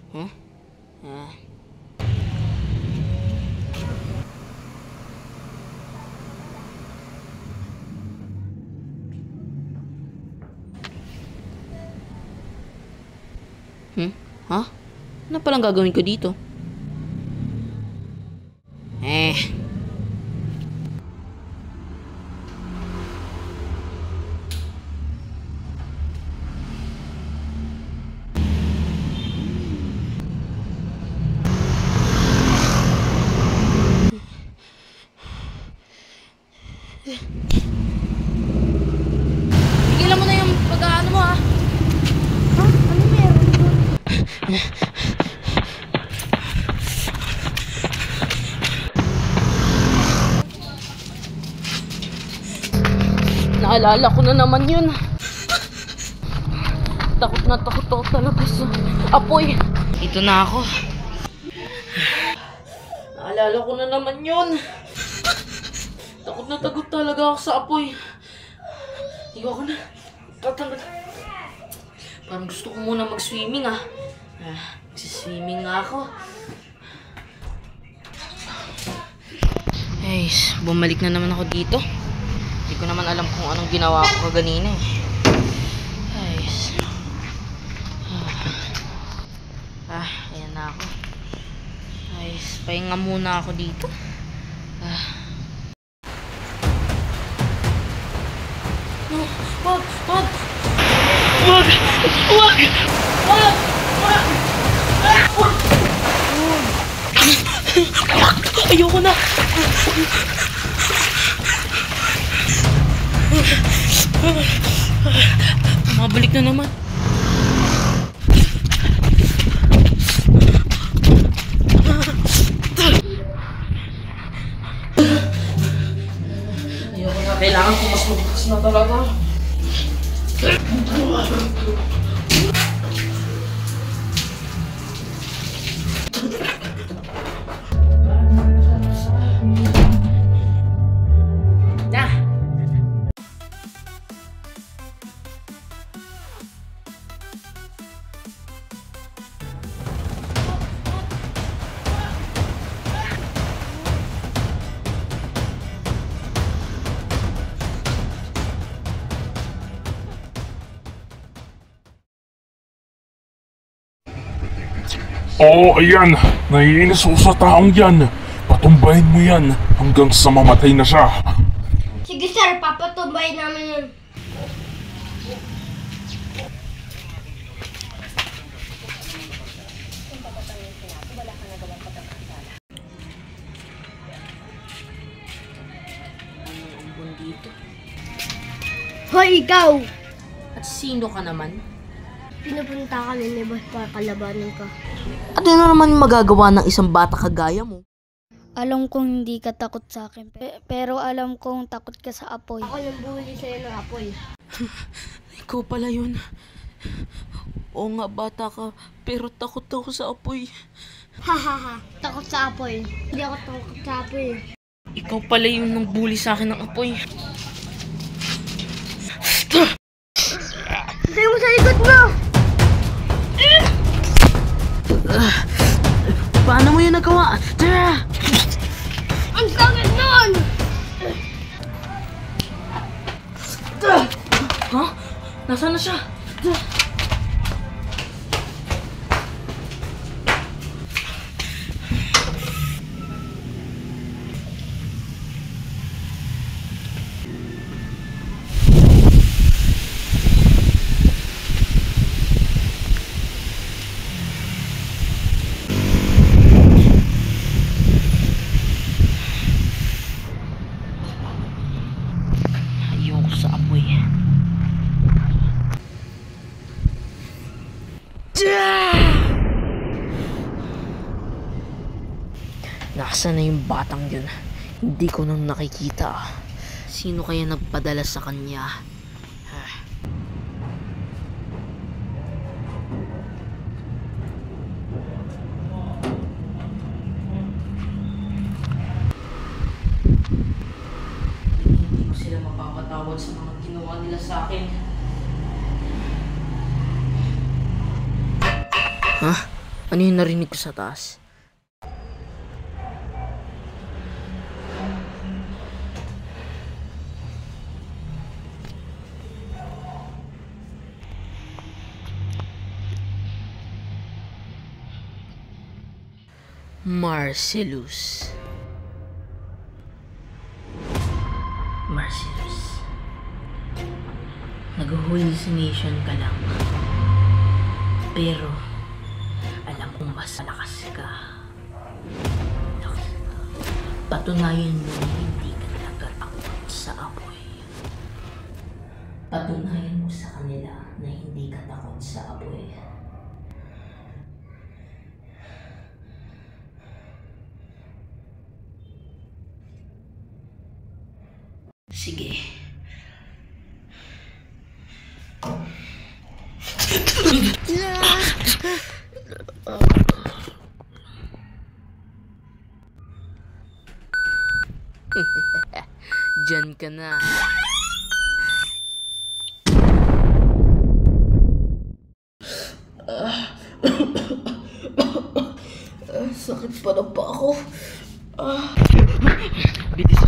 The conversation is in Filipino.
Huh? Ah. Ha? Ano palang gagawin ko dito? Tigilan mo na yung pag-aano mo, ha? Ha? Ano meron doon? Naalala ko na naman yun. Takot na takot ako talaga sa apoy. Ito na ako. Naalala ko na naman yun. Takot na takot talaga ako sa apoy. Ayoko na. Tatanggal. Parang gusto ko muna mag-swimming, ah. Magsiswimming nga ako. Guys, bumalik na naman ako dito. Hindi ko naman alam kung anong ginawa ko kaganina, eh. Guys. Ayan na ako. Guys, pahinga muna ako dito. No, wag! Wag! Wag! Wag! Wag! Wag! Ayoko na! Mabalik na naman. Ayoko na. Kailangan ko mas magbukas na talaga. Oo, ayan. Naiinis ako sa taong yan. Patumbahin mo yan hanggang sa mamatay na siya. Sige sir, papatumbayin namin yun. Dito. Hoy, ikaw! At sino ka naman? Pinupunta ka ni boss para kalabanin ka. Ano na naman magagawa ng isang bata kagaya mo? Alam kong hindi ka takot sa akin, pero alam kong takot ka sa apoy. Ako nang bully sa'yo ng apoy. Ikaw pala yun. Oo nga, bata ka, pero takot ako sa apoy. Hahaha, takot sa apoy. Hindi ako takot sa apoy. Ikaw pala yung nang bully sa akin ng apoy. Hintay mo sa likod mo! Paano mo yun nagawa? Ang sakit nun! Ha? Nasaan na siya? Ayoko sa apoy. Nasaan na yung batang yun? Hindi ko nang nakikita. Sino kaya nagpadala sa kanya? Hindi ko sila mapapatawad sa mga ginawa nila sa akin. Ha? Ano yung narinig ko sa taas? Marcellus. Marcellus. Nag-hallucination ka lang. Pero, alam kong mas malakas ka. Patunayan mo na hindi ka talaga takot sa apoy. Patunayan mo sa kanila na hindi ka takot sa apoy. Sige. Diyan ka na. Sakit pa na pa ako. Bitis.